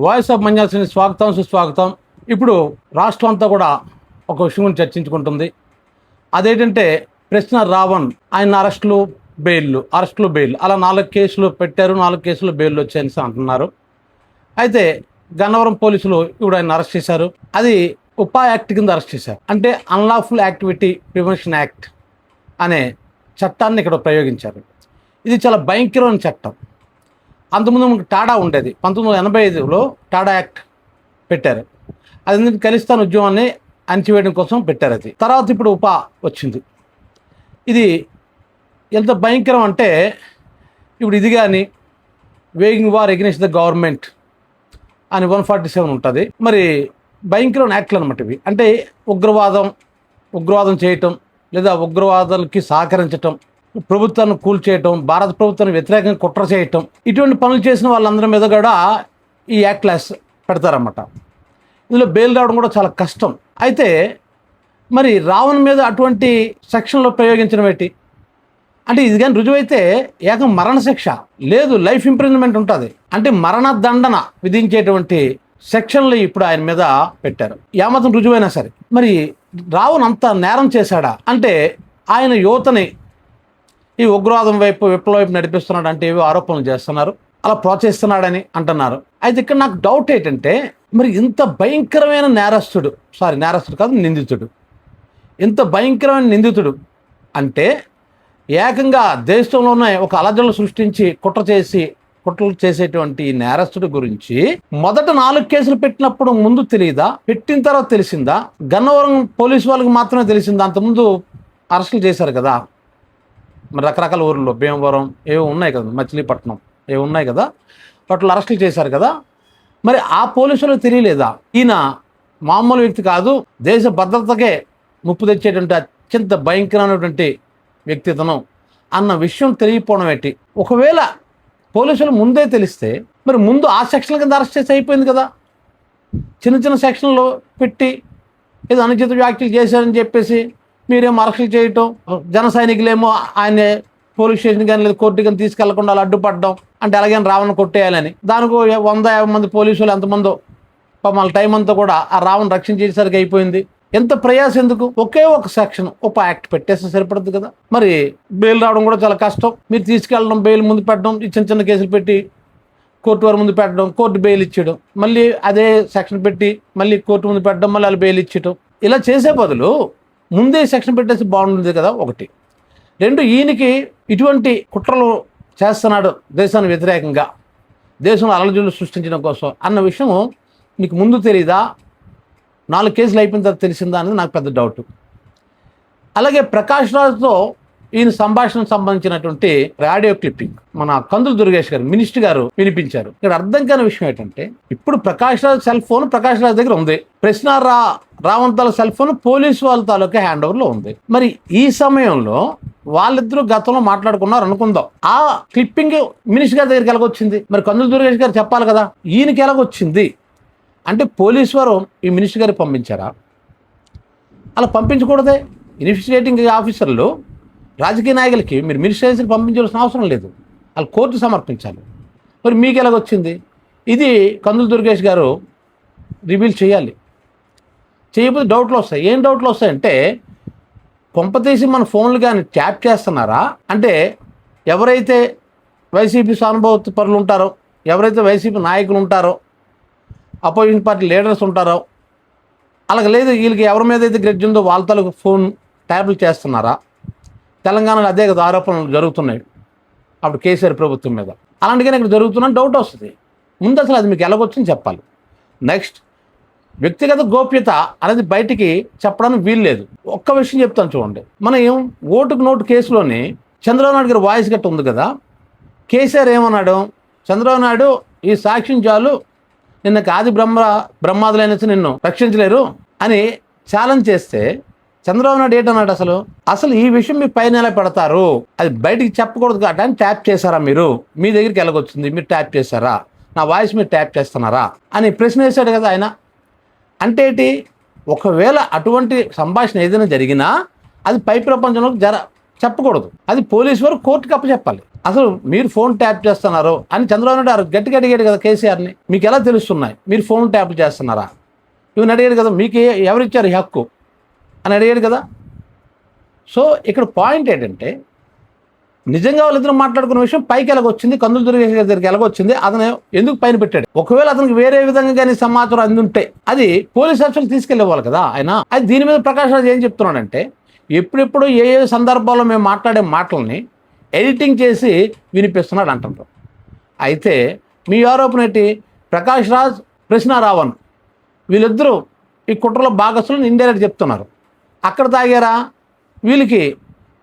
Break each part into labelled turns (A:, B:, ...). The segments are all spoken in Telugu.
A: వాయిస్ ఆఫ్ మంజాల్సిని స్వాగతం సుస్వాగతం. ఇప్పుడు రాష్ట్రం అంతా కూడా ఒక విషయం గురించి చర్చించుకుంటుంది. అదేంటంటే ప్రశ్న రావణ్ ఆయన అరెస్టులు బెయిల్ అలా 4 కేసులు పెట్టారు, 4 కేసులు బెయిల్ వచ్చాయని అంటున్నారు. అయితే గన్నవరం పోలీసులు ఇప్పుడు ఆయన అరెస్ట్ చేశారు. అది ఉపా యాక్ట్ కింద అరెస్ట్ చేశారు. అంటే అన్లాఫుల్ యాక్టివిటీ ప్రివెన్షన్ యాక్ట్ అనే చట్టాన్ని ఇక్కడ ప్రయోగించారు. ఇది చాలా భయంకరమైన చట్టం. అంతకుముందు మనకు టాడా ఉండేది, 1985లో టాడా యాక్ట్ పెట్టారు. అది ఖలిస్తాన్ ఉద్యమాన్ని అణచివేయడం కోసం పెట్టారు. అది తర్వాత ఇప్పుడు ఉపా వచ్చింది. ఇది ఎంత భయంకరం అంటే ఇప్పుడు ఇది కానీ వేగింగ్ వార్ ఎగ్నెస్ట్ ద గవర్నమెంట్ అని 147 ఉంటుంది. మరి భయంకరమైన యాక్ట్లు అనమాట ఇవి. అంటే ఉగ్రవాదం చేయటం లేదా ఉగ్రవాదాలకి సహకరించటం, ప్రభుత్వాన్ని కూల్చేయటం, భారత ప్రభుత్వాన్ని వ్యతిరేకంగా కుట్ర చేయటం, ఇటువంటి పనులు చేసిన వాళ్ళందరి మీద కూడా ఈ యాక్ట్ క్లాస్ పెడతారన్నమాట. ఇందులో బెయిల్ రావడం కూడా చాలా కష్టం. అయితే మరి రావణ్ మీద అటువంటి సెక్షన్లో ప్రయోగించడం ఏంటి అంటే, ఇది కానీ రుజువైతే ఏకం మరణశిక్ష లేదు, లైఫ్ ఇంప్రిజన్మెంట్ ఉంటుంది. అంటే మరణదండన విధించేటువంటి సెక్షన్లు ఇప్పుడు ఆయన మీద పెట్టారు. ఏమాత్రం రుజువైనా సరే. మరి రావణ్ అంత నేరం చేశాడా అంటే, ఆయన యువతని ఈ ఉగ్రవాదం వైపు విప్లవం వైపు నడిపిస్తున్నాడు అంటే ఏవో ఆరోపణలు చేస్తున్నారు, అలా ప్రోత్సహిస్తున్నాడని అంటున్నారు. అయితే ఇక్కడ నాకు డౌట్ ఏంటంటే, మరి ఇంత భయంకరమైన నేరస్తుడు కాదు నిందితుడు, ఇంత భయంకరమైన నిందితుడు అంటే ఏకంగా దేశంలోనే ఒక అలజడులు సృష్టించి కుట్రలు చేసేటువంటి నేరస్తుడి గురించి మొదట 4 కేసులు పెట్టినప్పుడు ముందు తెలియదా, పెట్టిన తర్వాత తెలిసిందా? గన్నవరం పోలీసు వాళ్ళకి మాత్రమే తెలిసిందా? అంతకుముందు అరెస్టులు చేశారు కదా, మరి రకరకాల ఊర్లో భీమవరం ఏవో ఉన్నాయి కదా, మచిలీపట్నం ఏవో ఉన్నాయి కదా, వాటిలో అరెస్టులు చేశారు కదా. మరి ఆ పోలీసులకు తెలియలేదా ఈయన మామూలు వ్యక్తి కాదు, దేశ భద్రతకే ముప్పు తెచ్చేటువంటి అత్యంత భయంకరమైనటువంటి వ్యక్తిత్వం అన్న విషయం తెలియకపోవడం ఏంటి? ఒకవేళ పోలీసులు ముందే తెలిస్తే మరి ముందు ఆ సెక్షన్ల కింద అరెస్ట్ చేసి అయిపోయింది కదా. చిన్న సెక్షన్లు పెట్టి ఏదో అనుచిత వ్యాఖ్యలు చేశారని చెప్పేసి మీరేమో అరెస్టులు చేయటం, జన సైనికులేమో ఆయన పోలీస్ స్టేషన్ కానీ లేదా కోర్టు కానీ తీసుకెళ్లకుండా అలా అడ్డుపడడం, అంటే అలాగే రావణ్ కొట్టేయాలని. దానికి 150 మంది పోలీసులు ఎంతమందో వాళ్ళ టైం అంతా కూడా ఆ రావణ్ రక్షించేసరికి అయిపోయింది. ఎంత ప్రయాసం ఎందుకు? ఒకే ఒక సెక్షన్ ఉపా యాక్ట్ పెట్టేస్తే సరిపడుతుంది కదా. మరి బెయిల్ రావడం కూడా చాలా కష్టం. మీరు తీసుకెళ్ళడం, బెయిల్ ముందు పెట్టడం, ఈ చిన్న కేసులు పెట్టి కోర్టు వారి ముందు పెట్టడం, కోర్టు బెయిల్ ఇచ్చేయడం, మళ్ళీ అదే సెక్షన్ పెట్టి మళ్ళీ కోర్టు ముందు పెట్టడం, మళ్ళీ వాళ్ళు బెయిల్ ఇచ్చేయడం, ఇలా చేసే బదులు ముందే సెక్షన్ పెట్టేసి బాగుంటుంది కదా. 1. 2, ఈయనకి ఇటువంటి కుట్రలు చేస్తున్నాడు దేశానికి వ్యతిరేకంగా, దేశంలో అలజడులు సృష్టించడం కోసం అన్న విషయం మీకు ముందు తెలియదా? 4 కేసులు అయిపోయిన తర్వాత తెలిసిందా అనేది నాకు పెద్ద డౌట్. అలాగే ప్రకాష్ రాజ్తో ఈయన సంభాషణకు సంబంధించినటువంటి ఆడియో క్లిప్పింగ్ మన కందులు దుర్గేష్ గారు, మినిస్టర్ గారు వినిపించారు. ఇక్కడ అర్థం కాని విషయం ఏంటంటే, ఇప్పుడు ప్రకాష్ రాజ్ సెల్ ఫోన్ ప్రకాష్ రాజ్ దగ్గర ఉంది, ప్రశ్న రావణ్ తాలూకా సెల్ ఫోన్ పోలీసు వాళ్ళ తాలూకా హ్యాండ్ ఓవర్లో ఉంది. మరి ఈ సమయంలో వాళ్ళిద్దరూ గతంలో మాట్లాడుకున్నారు అనుకుందాం, ఆ క్లిప్పింగ్ మినిస్టర్ గారి దగ్గరికి ఎలాగొచ్చింది? మరి కందులు దుర్గేష్ గారు చెప్పాలి కదా ఈయనకి ఎలాగొచ్చింది అంటే. పోలీసు వారు ఈ మినిస్టర్ గారికి పంపించారా? అలా పంపించకూడదే. ఇన్వెస్టిగేటింగ్ ఆఫీసర్లు రాజకీయ నాయకులకి మీరు మినిస్టర్ పంపించాల్సిన అవసరం లేదు, వాళ్ళు కోర్టు సమర్పించాలి. మరి మీకు ఎలాగొచ్చింది? ఇది కందులు దుర్గేష్ గారు రివీల్ చేయాలి. చేయకపోతే డౌట్లు వస్తాయి. ఏం డౌట్లు వస్తాయంటే, కొంపతీసి మన ఫోన్లు కానీ ట్యాప్ చేస్తున్నారా అంటే, ఎవరైతే వైసీపీ సానుభూతి పరులు ఉంటారో, ఎవరైతే వైసీపీ నాయకులు ఉంటారో, అపోజిషన్ పార్టీ లీడర్స్ ఉంటారో, అలాగే లేదు వీళ్ళకి ఎవరి మీద అయితే గ్రెడ్జ్ ఉందో వాళ్ళ తాలూకు ఫోన్ ట్యాబ్లు చేస్తున్నారా? తెలంగాణలో అదే కదా ఆరోపణలు జరుగుతున్నాయి అప్పుడు కేసీఆర్ ప్రభుత్వం మీద. అలాంటిగానే ఇక్కడ జరుగుతున్న డౌట్ వస్తుంది. ముందు అసలు అది మీకు ఎలాగొచ్చింది చెప్పాలి. నెక్స్ట్, వ్యక్తిగత గోప్యత అనేది బయటికి చెప్పడానికి వీలు లేదు. ఒక్క విషయం చెప్తాను చూడండి. మనం ఓటుకు నోటు కేసులోని చంద్రబాబు నాయుడు గారి వాయిస్ గట్ట ఉంది కదా. కేసీఆర్ ఏమన్నాడు? చంద్రబాబు నాయుడు ఈ సాక్ష్యం చాలు, నిన్న ఆది బ్రహ్మాదులైన నిన్ను రక్షించలేరు అని ఛాలెంజ్ చేస్తే చంద్రబాబు నాయుడు ఏంటన్నాడు? అసలు ఈ విషయం మీ పైన ఎలా పెడతారు, అది బయటికి చెప్పకూడదు కాబట్టి అని ట్యాప్ చేశారా? మీరు మీ దగ్గరికి ఎలాగొచ్చింది? మీరు ట్యాప్ చేశారా? నా వాయిస్ మీరు ట్యాప్ చేస్తున్నారా అని ప్రశ్న వేశాడు కదా ఆయన. అంటే ఒకవేళ అటువంటి సంభాషణ ఏదైనా జరిగినా అది పై ప్రపంచంలోకి చెప్పకూడదు. అది పోలీసు వారు కోర్టుకి అప్పచెప్పాలి. అసలు మీరు ఫోన్ ట్యాప్ చేస్తున్నారు అని చంద్రబాబు నాయుడు గారు గట్టిగా అడిగాడు కదా కేసీఆర్ని. మీకు ఎలా తెలుస్తున్నాయి మీరు ఫోన్ ట్యాప్ చేస్తున్నారా ఇవన్నీ అడిగాడు కదా. మీకు ఎవరిచ్చారు ఈ హక్కు అని అడిగాడు కదా. సో ఇక్కడ పాయింట్ ఏంటంటే నిజంగా వాళ్ళిద్దరు మాట్లాడుకున్న విషయం పైకి ఎలాగొచ్చింది, కందులు దుర్గేష్ గారి దగ్గరికి ఎలాగొచ్చింది, అతను ఎందుకు పైన పెట్టాడు. ఒకవేళ అతనికి వేరే విధంగా కానీ సమాచారం అందుంటే అది పోలీస్ ఆఫీసర్లు తీసుకెళ్ళేవాళ్ళు కదా ఆయన. అది దీని మీద ప్రకాష్ రాజ్ ఏం చెప్తున్నాడంటే ఎప్పుడెప్పుడు ఏ ఏ సందర్భాల్లో మేము మాట్లాడే మాటల్ని ఎడిటింగ్ చేసి వినిపిస్తున్నాడు అంటున్నారు. అయితే మీ ఆరోపణ ఏంటి? ప్రకాష్ రాజ్, ప్రశ్న రావణ్ వీళ్ళిద్దరూ ఈ కుట్రలో భాగస్తులను ఇండైరెక్ట్ చెప్తున్నారు. అక్కడ తాగారా వీళ్ళకి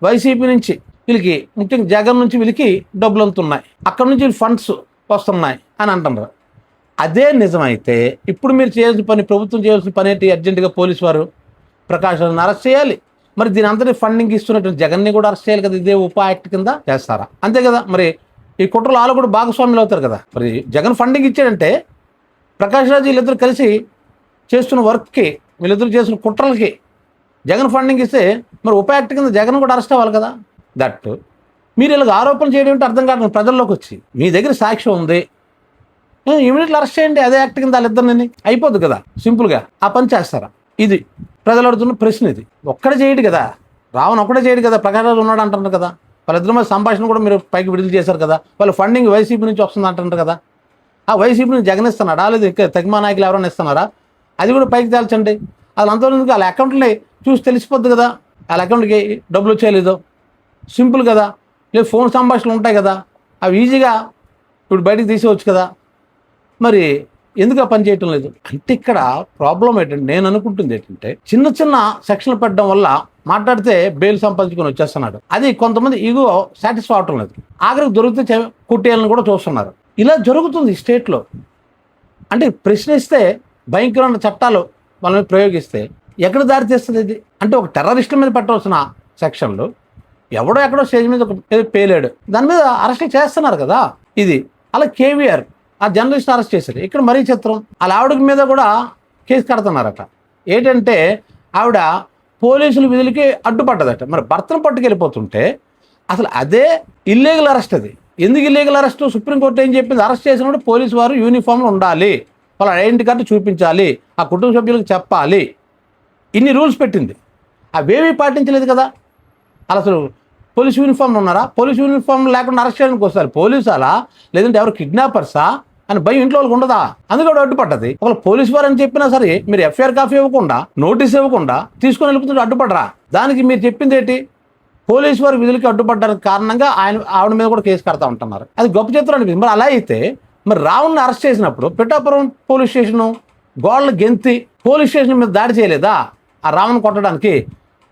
A: వైసీపీ నుంచి, వీళ్ళకి ముఖ్యంగా జగన్ నుంచి వీళ్ళకి డబ్బులు అందుతున్నాయి, అక్కడ నుంచి ఫండ్స్ వస్తున్నాయి అని అంటున్నారు. అదే నిజమైతే ఇప్పుడు మీరు చేయాల్సిన పని, ప్రభుత్వం చేయాల్సిన పని ఏంటి? అర్జెంటుగా పోలీసు వారు ప్రకాష్ రాజ్ని అరెస్ట్ చేయాలి. మరి దీని అంతటి ఫండింగ్ ఇస్తున్నటువంటి జగన్ని కూడా అరెస్ట్ చేయాలి కదా. ఇదే ఉపా యాక్ట్ కింద చేస్తారా? అంతే కదా. మరి ఈ కుట్రలో వాళ్ళు కూడా భాగస్వాములు అవుతారు కదా. మరి జగన్ ఫండింగ్ ఇచ్చాడంటే ప్రకాష్ రాజ్ వీళ్ళిద్దరు కలిసి చేస్తున్న వర్క్కి, వీళ్ళిద్దరు చేస్తున్న కుట్రలకి జగన్ ఫండింగ్ ఇస్తే మరి ఉపా యాక్ట్ కింద జగన్ కూడా అరెస్ట్ అవ్వాలి కదా. దట్ మీరు ఇలాగ ఆరోపణ చేయడం అంటే అర్థం కాదు. ప్రజల్లోకి వచ్చి మీ దగ్గర సాక్ష్యం ఉంది, ఇమీడియట్లీ అరెస్ట్ చేయండి, అదే యాక్ట్ కింద వాళ్ళిద్దరిని అయిపోద్ది కదా. సింపుల్గా ఆ పని చేస్తారా? ఇది ప్రజలు అడుగుతున్న ప్రశ్న. ఇది ఒక్కడే చేయడు కదా, రావణ్ ఒక్కడే చేయడు కదా, ప్రకాష్ రాజ్ ఉన్నాడు అంటున్నారు కదా. వాళ్ళిద్దరి మీద సంభాషణ కూడా మీరు పైకి విడుదల చేశారు కదా. వాళ్ళు ఫండింగ్ వైసీపీ నుంచి వస్తుంది అంటున్నారు కదా. ఆ వైసీపీ నుంచి జగన్ ఇస్తున్నాడా లేదా తగ్మా నాయకులు ఎవరైనా ఇస్తున్నారా? అది కూడా పైకి తేల్చండి. అది అంతవరకు వాళ్ళ అకౌంట్ని చూసి తెలిసిపోద్ది కదా, వాళ్ళ అకౌంట్కి డబ్బులు వచ్చేయలేదో. సింపుల్ కదా. లేదు ఫోన్ సంభాషణలు ఉంటాయి కదా, అవి ఈజీగా ఇప్పుడు బయటకు తీసేవచ్చు కదా. మరి ఎందుకు ఆ పని చేయటం లేదు అంటే ఇక్కడ ప్రాబ్లం ఏంటంటే, నేను అనుకుంటుంది ఏంటంటే చిన్న చిన్న సెక్షన్లు పెట్టడం వల్ల మాట్లాడితే బెయిల్ సంపాదించుకొని వచ్చేస్తున్నాడు. అది కొంతమంది ఈగో సాటిస్ఫై అవటం లేదు. ఆఖరికి దొరికితే కుట్టేయాలని కూడా చూస్తున్నారు. ఇలా జరుగుతుంది స్టేట్లో. అంటే ప్రశ్నిస్తే భయంకరమైన చట్టాలు వాళ్ళ మీద ప్రయోగిస్తే ఎక్కడ దారి తీస్తుంది ఇది? అంటే ఒక టెర్రరిస్టుల మీద పెట్టవలసిన సెక్షన్లు ఎవడో ఎక్కడో స్టేజ్ మీద పేలాడు, దాని మీద అరెస్ట్ చేస్తున్నారు కదా. ఇది అలా కేవీఆర్ ఆ జర్నలిస్ట్ అరెస్ట్ చేశారు. ఇక్కడ మరీ చిత్రం, వాళ్ళ ఆవిడ మీద కూడా కేసు కడుతున్నారట. ఏంటంటే ఆవిడ పోలీసుల విధులకి అడ్డుపడ్డదట. మరి భర్తను పట్టుకెళ్ళిపోతుంటే అసలు అదే ఇల్లీగల్ అరెస్ట్. అది ఎందుకు ఇల్లీగల్ అరెస్ట్? సుప్రీంకోర్టు ఏం చెప్పింది? అరెస్ట్ చేసినప్పుడు పోలీసు వారు యూనిఫామ్లో ఉండాలి, వాళ్ళ ఐడెంటిటీ కార్డు చూపించాలి, ఆ కుటుంబ సభ్యులకు చెప్పాలి, ఇన్ని రూల్స్ పెట్టింది. అవేమీ పాటించలేదు కదా. అసలు పోలీస్ యూనిఫామ్లో ఉన్నారా? పోలీస్ యూనిఫామ్ లేకుండా అరెస్ట్ చేయడానికి వస్తారు. పోలీసు అలా లేదంటే ఎవరు కిడ్నాపర్సా అని భయం ఇంట్లో వాళ్ళకి ఉండదా? అందుకే అడ్డుపడ్డది. ఒకవేళ పోలీసు వారు అని చెప్పినా సరే మీరు ఎఫ్ఐఆర్ కాపీ ఇవ్వకుండా, నోటీస్ ఇవ్వకుండా తీసుకొని వెళ్ళిపోతుంటే అడ్డుపడరా? దానికి మీరు చెప్పింది ఏంటి? పోలీసు వారి విధులకి అడ్డుపడ్డానికి కారణంగా ఆవిడ మీద కూడా కేసు కడతా ఉంటున్నారు. అది గొప్ప చిత్రం అనిపించింది. మరి అలా అయితే మరి రావుని అరెస్ట్ చేసినప్పుడు పిఠాపురం పోలీస్ స్టేషను గోడలు గెంతి పోలీస్ స్టేషన్ మీద దాడి చేయలేదా ఆ రావుని కొట్టడానికి?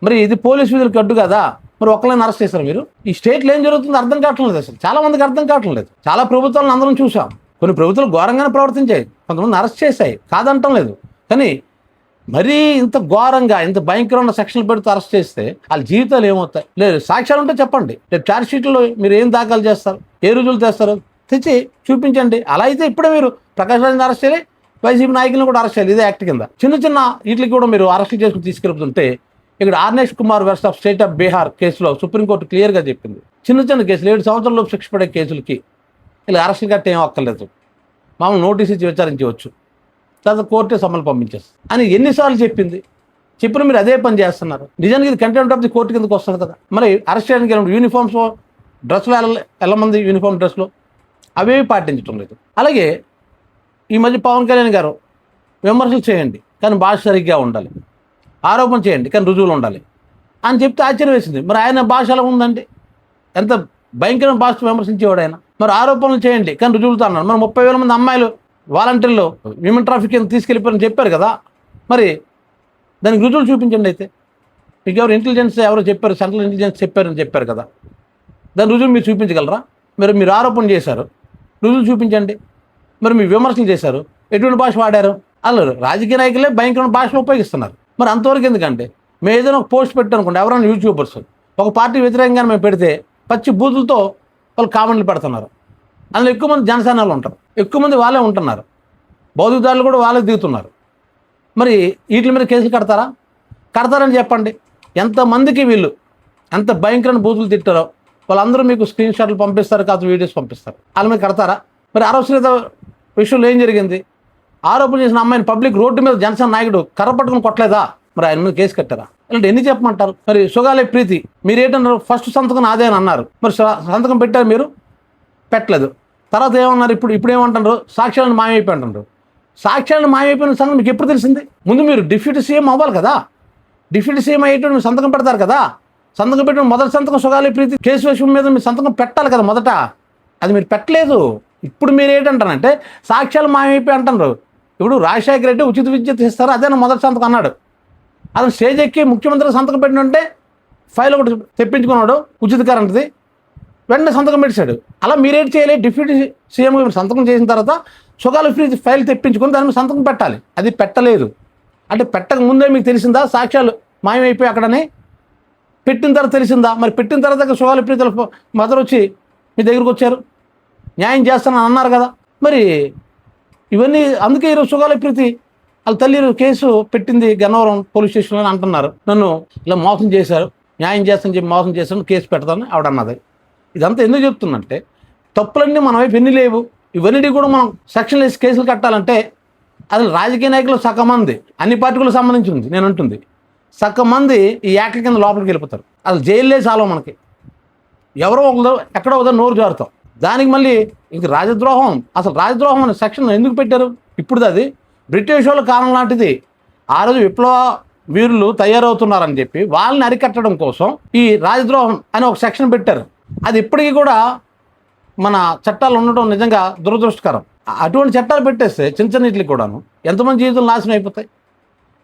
A: మరి ఇది పోలీసు విధులకి అడ్డు కదా. మరి ఒక్కళ్ళని అరెస్ట్ చేశారు మీరు? ఈ స్టేట్లో ఏం జరుగుతుందో అర్థం కావట్లేదు. అసలు చాలా మందికి అర్థం కావట్లేదు. చాలా ప్రభుత్వాలను అందరం చూసాం. కొన్ని ప్రభుత్వాలు ఘోరంగానే ప్రవర్తించాయి, కొంతమంది అరెస్ట్ చేశాయి, కాదంటం లేదు. కానీ మరీ ఇంత ఘోరంగా ఇంత భయంకరమైన సెక్షన్లు పెడుతూ అరెస్ట్ చేస్తే వాళ్ళ జీవితాలు ఏమవుతాయి? లేదు సాక్ష్యాలు ఉంటే చెప్పండి. రేపు ఛార్జ్ షీట్లో మీరు ఏం దాఖలు చేస్తారు, ఏ రుజువులు తెస్తారు, తెచ్చి చూపించండి. అలా అయితే ఇప్పుడే మీరు ప్రకాష్ రాజ్ని అరెస్ట్ చేయాలి, వైసీపీ నాయకులను కూడా అరెస్ట్ చేయాలి. ఇదే యాక్ట్ కింద. చిన్న చిన్న వీటికి కూడా మీరు అరెస్ట్ చేసుకుని తీసుకెళ్తుంటే ఇక్కడ Arnesh Kumar versus of state of Bihar కేసులో సుప్రీంకోర్టు క్లియర్గా చెప్పింది. చిన్న చిన్న కేసులు 7 సంవత్సరాలలోపు శిక్ష పడే కేసులకి ఇలా అరెస్ట్ గట్ట ఏం అక్కర్లేదు, మామూలు నోటీస్ ఇచ్చి విచారించవచ్చు, తర్వాత కోర్టే సమ్మలు పంపించేస్తుంది అని ఎన్నిసార్లు చెప్పింది. చెప్పిన మీరు అదే పని చేస్తున్నారు. నిజానికి ఇది కంటెంప్ట్ ఆఫ్ ది కోర్టు కిందకి వస్తుంది కదా. మరి అరెస్ట్ చేయడానికి యూనిఫామ్స్ డ్రెస్లో వెళ్ళమంది, యూనిఫామ్ డ్రెస్లో అవేవి పాటించడం లేదు. అలాగే ఈ మధ్య పవన్ కళ్యాణ్ గారు విమర్శలు చేయండి కానీ భాష సరిగ్గా ఉండాలి, ఆరోపణ చేయండి కానీ రుజువులు ఉండాలి అని చెప్తే ఆశ్చర్యం వేసింది. మరి ఆయన భాష ఎలా ఉందండి? ఎంత భయంకరమైన భాష విమర్శించేవాడు ఆయన. మరి ఆరోపణలు చేయండి కానీ రుజువులతో అన్నారు. మరి 30,000 మంది అమ్మాయిలు వాలంటీర్లు హ్యూమన్ ట్రాఫికింగ్ తీసుకెళ్ళిపోయారని చెప్పారు కదా. మరి దానికి రుజువులు చూపించండి. అయితే మీకు ఎవరు ఇంటెలిజెన్స్ ఎవరో చెప్పారు, సెంట్రల్ ఇంటెలిజెన్స్ చెప్పారని చెప్పారు కదా, దాని రుజువు మీరు చూపించగలరా? మీరు ఆరోపణ చేశారు, రుజువులు చూపించండి. మరి మీరు విమర్శలు చేశారు, ఎటువంటి భాష వాడారు? అల్లరు రాజకీయ నాయకులే భయంకరమైన భాషను ఉపయోగిస్తున్నారు. మరి అంతవరకు ఎందుకంటే మేము ఏదైనా ఒక పోస్ట్ పెట్టానుకోండి, ఎవరైనా యూట్యూబర్స్ ఒక పార్టీ వ్యతిరేకంగా మేము పెడితే పచ్చి బూతులతో వాళ్ళు కామెంట్లు పెడుతున్నారు. అందులో ఎక్కువ మంది జనసేనలు ఉంటారు, ఎక్కువ మంది వాళ్ళే ఉంటున్నారు, బౌద్ధిదారులు కూడా వాళ్ళే దిగుతున్నారు. మరి వీటి మీద కేసులు కడతారని చెప్పండి. ఎంతమందికి వీళ్ళు ఎంత భయంకరమైన బూతులు తిట్టారో వాళ్ళందరూ మీకు స్క్రీన్ షాట్లు పంపిస్తారు, కాదు వీడియోస్ పంపిస్తారు. వాళ్ళ మీద కడతారా? మరి అరవశ్రీత విషయంలో ఏం జరిగింది? ఆరోపణ చేసిన అమ్మాయిని పబ్లిక్ రోడ్డు మీద జనసేన నాయకుడు కర్ర పట్టుకుని కొట్టలేదా? మరి ఆయన మీద కేసు కట్టారా? ఇలాంటి ఎన్ని చెప్పమంటారు? మరి సుగాలే ప్రీతి మీరు ఏంటన్నారు? ఫస్ట్ సంతకం నాదే అని అన్నారు. మరి సంతకం పెట్టారు, మీరు పెట్టలేదు. తర్వాత ఏమన్నారు? ఇప్పుడు ఏమంటున్నారు? సాక్ష్యాలను మాయమైపోయి అంటున్నారు. సాక్ష్యాలను మాయమైపోయిన సంగతి మీకు ఎప్పుడు తెలిసింది? ముందు మీరు డిప్యూటీ సీఎం అవ్వాలి కదా. డిప్యూటీ సీఎం అయ్యేటప్పుడు మీరు సంతకం పెడతారు కదా. సంతకం పెట్టిన మొదటి సంతకం సుగాలి ప్రీతి కేసు విషయం మీద మీరు సంతకం పెట్టాలి కదా మొదట. అది మీరు పెట్టలేదు. ఇప్పుడు మీరు ఏంటంటారంటే సాక్ష్యాలు మాయమైపోయి అంటున్నారు. ఇప్పుడు రాజశేఖర రెడ్డి ఉచిత విద్యుత్ ఇస్తారు, అదే మొదటి సంతకం అన్నాడు. అతను స్టేజ్ ఎక్కి ముఖ్యమంత్రి సంతకం పెట్టినంటే ఫైల్ ఒకటి తెప్పించుకున్నాడు ఉచిత కరెంట్ది, వెంటనే సంతకం పెట్టాడు. అలా మీరేం చేయాలి? డిప్యూటీ సీఎం సంతకం చేసిన తర్వాత సుగాలి ప్రీతి ఫైల్ తెప్పించుకొని దాని మీద సంతకం పెట్టాలి. అది పెట్టలేదు. అంటే పెట్టక ముందే మీకు తెలిసిందా సాక్ష్యాలు మాయమైపోయి అక్కడని? పెట్టిన తర్వాత తెలిసిందా? మరి పెట్టిన తర్వాత సుగాలి ప్రీతుల మదర్ వచ్చి మీ దగ్గరకు వచ్చారు, న్యాయం చేస్తానని అన్నారు కదా. మరి ఇవన్నీ అందుకే ఈరోజు సుగాలి ప్రీతి వాళ్ళ తల్లి కేసు పెట్టింది గన్నవరం పోలీస్ స్టేషన్లో అని అంటున్నారు. నన్ను ఇలా మోసం చేశారు, న్యాయం చేస్తానని చెప్పి మోసం చేశాను, కేసు పెడతానని ఆవిడ అన్నది. ఇదంతా ఎందుకు చెప్తుందంటే తప్పులన్నీ మన వైపు ఎన్ని లేవు. ఇవన్నీ కూడా మనం సెక్షన్ వేసి కేసులు కట్టాలంటే అది రాజకీయ నాయకులు సగం మంది, అన్ని పార్టీలకు సంబంధించి ఉంది నేను అంటుంది, సగం మంది ఈ యాక్ట్ల కింద లోపలికి వెళ్ళిపోతారు. అసలు జైల్లో చాలా మనకి ఎవరో ఒకరు ఎక్కడో ఒకదో నోరు జారుతాం. దానికి మళ్ళీ ఇంక రాజద్రోహం, అసలు రాజద్రోహం అనే సెక్షన్ ఎందుకు పెట్టారు? ఇప్పుడు అది బ్రిటిష్ వాళ్ళ కాలం లాంటిది. ఆ రోజు విప్లవ వీరులు తయారవుతున్నారని చెప్పి వాళ్ళని అరికట్టడం కోసం ఈ రాజద్రోహం అని ఒక సెక్షన్ పెట్టారు. అది ఇప్పటికీ కూడా మన చట్టాలు ఉండటం నిజంగా దురదృష్టకరం. అటువంటి చట్టాలు పెట్టేస్తే చిన్న చిన్నిటికి కూడాను ఎంతమంది జీవితాలు నాశనం అయిపోతాయి.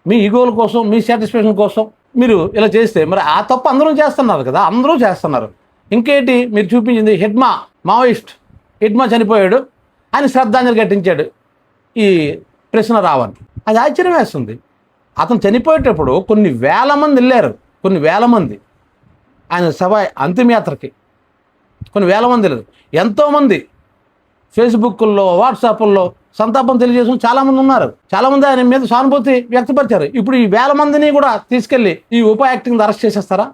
A: మీ ఈగోల కోసం, మీ సాటిస్ఫాక్షన్ కోసం మీరు ఇలా చేస్తే మరి ఆ తప్పు అందరూ చేస్తున్నారు కదా, అందరూ చేస్తున్నారు. ఇంకేంటి మీరు చూపించింది? మావోయిస్ట్ హెడ్మా చనిపోయాడు, ఆయన శ్రద్ధాంజలి ఘటించాడు ఈ ప్రశ్న రావని. అది ఆశ్చర్యం వేస్తుంది. అతను చనిపోయేటప్పుడు కొన్ని వేల మంది వెళ్ళారు, కొన్ని వేల మంది ఆయన సభ అంతిమయాత్రకి కొన్ని వేల మంది వెళ్ళారు. ఎంతోమంది ఫేస్బుక్ల్లో, వాట్సాప్ల్లో సంతాపం తెలియజేసిన చాలామంది ఉన్నారు. చాలామంది ఆయన మీద సానుభూతి వ్యక్తపరిచారు. ఇప్పుడు ఈ వేల మందిని కూడా తీసుకెళ్ళి ఈ ఉప యాక్టింగ్ అరెస్ట్ చేసేస్తారా?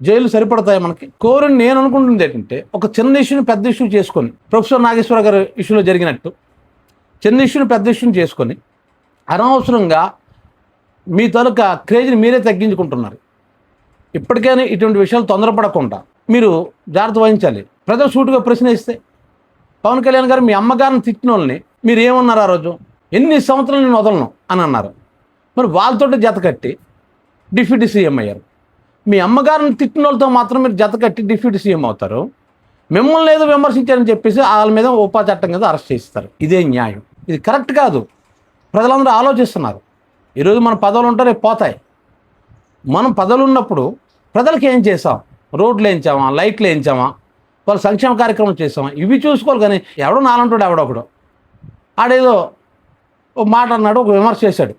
A: జైలు సరిపడతాయి మనకి? కోరిని నేను అనుకుంటుంది ఏంటంటే ఒక చిన్న ఇష్యూని పెద్ద ఇష్యూ చేసుకొని, ప్రొఫెసర్ నాగేశ్వర గారి ఇష్యూలో జరిగినట్టు చిన్న ఇష్యూని పెద్ద ఇష్యూని చేసుకొని అనవసరంగా మీ తాలూకా క్రేజ్ని మీరే తగ్గించుకుంటున్నారు. ఇప్పటికైనా ఇటువంటి విషయాలు తొందరపడకుండా మీరు జాగ్రత్త వహించాలి. ప్రజలు సూటుగా ప్రశ్న ఇస్తే పవన్ కళ్యాణ్ గారు మీ అమ్మగారిని తిట్టిన వాళ్ళని మీరు ఏమన్నారు? ఆ రోజు ఎన్ని సంవత్సరాలు నేను వదలను అని అన్నారు. మరి వాళ్ళతో జత కట్టి డిప్యూటీ సీఎం అయ్యారు. మీ అమ్మగారిని తిట్టిన వాళ్ళతో మాత్రం మీరు జత కట్టి డిప్యూటీ సీఎం అవుతారు. మిమ్మల్ని ఏదో విమర్శించారని చెప్పేసి వాళ్ళ మీద ఉపా చట్టం మీద అరెస్ట్ చేస్తారు. ఇదే న్యాయం? ఇది కరెక్ట్ కాదు. ప్రజలందరూ ఆలోచిస్తున్నారు. ఈరోజు మన పదవులు ఉంటే రేపు పోతాయి. మనం పదవులు ఉన్నప్పుడు ప్రజలకు ఏం చేసాం? రోడ్లు వేయించామా, లైట్లు వేయించామా, వాళ్ళు సంక్షేమ కార్యక్రమం చేసామా, ఇవి చూసుకోవాలి. కానీ ఎవడో నాలంటాడు, ఎవడొకడు ఆడేదో ఒక మాట అన్నాడు, ఒక విమర్శ చేశాడు.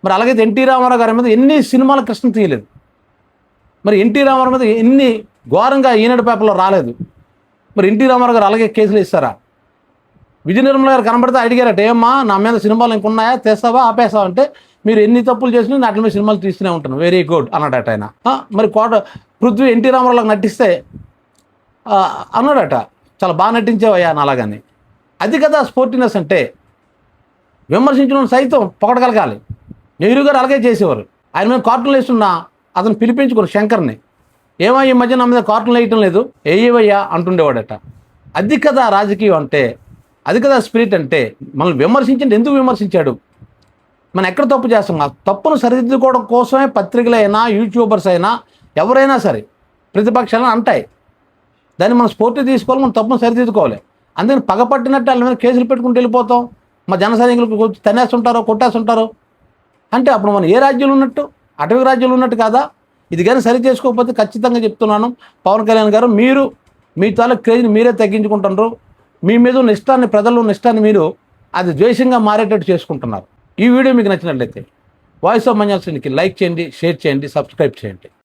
A: మరి అలాగైతే ఎన్టీ రామారావు గారి మీద ఎన్ని సినిమాలు కృష్ణ తీయలేదు. మరి ఎన్టీ రామారావు మీద ఎన్ని ఘోరంగా ఈనాడు పేపర్లో రాలేదు. మరి ఎన్టీ రామారావు గారు అలాగే కేసులు ఇస్తారా? విజయ నిర్మల గారు కనబడితే అడిగారట, ఏమ్మా నా మీద సినిమాలు ఇంకున్నాయా, తెస్తావా, ఆపేస్తావా అంటే మీరు ఎన్ని తప్పులు చేసినా వాటి మీద సినిమాలు తీస్తూనే ఉంటాను, వెరీ గుడ్ అన్నాడట ఆయన. మరి పృథ్వీ ఎన్టీ రామారావులకు నటిస్తే అన్నాడట, చాలా బాగా నటించేవయ్యా అని. అలాగని అది కదా స్పోర్టినెస్ అంటే. విమర్శించిన సైతం పొగడగలగాలి. నెహ్రూ గారు అలాగే చేసేవారు. ఆయన మీద కార్టూన్లు వేస్తున్న అతను పిలిపించుకుని శంకర్ని, ఏమో ఈ మధ్య నా మీద కార్టూన్లు వేయటం లేదు, ఏవయ్యా అంటుండేవాడట. అది కదా రాజకీయం అంటే, అది కదా స్పిరిట్ అంటే. మనల్ని విమర్శించండి, ఎందుకు విమర్శించాడు? మనం ఎక్కడ తప్పు చేస్తాం? ఆ తప్పును సరిదిద్దుకోవడం కోసమే పత్రికలైనా, యూట్యూబర్స్ అయినా, ఎవరైనా సరే ప్రతిపక్షాలను అంటాయి. దాన్ని మనం స్ఫూర్తి తీసుకోవాలి, మనం తప్పును సరిదిద్దుకోవాలి. అందుకని పగపట్టినట్టు వాళ్ళ మీద కేసులు పెట్టుకుంటూ వెళ్ళిపోతాం. మా జన సైనికులకు తనేస్తుంటారో, కొట్టేస్తుంటారో అంటే అప్పుడు మనం ఏ రాజ్యంలో ఉన్నట్టు? అటవీ రాజ్యంలో ఉన్నట్టు కాదా? ఇది కానీ సరి చేసుకోకపోతే ఖచ్చితంగా చెప్తున్నాను, పవన్ కళ్యాణ్ గారు మీరు మీ తాలూకు క్రేజ్ని మీరే తగ్గించుకుంటున్నారు. మీ మీద ఉన్న ఇష్టాన్ని, ప్రజల్లో ఉన్న ఇష్టాన్ని మీరు అది ద్వేషంగా మారేటట్టు చేసుకుంటున్నారు. ఈ వీడియో మీకు నచ్చినట్లయితే వాయిస్ ఆఫ్ మంజాల్సీకి లైక్ చేయండి, షేర్ చేయండి, సబ్స్క్రైబ్ చేయండి.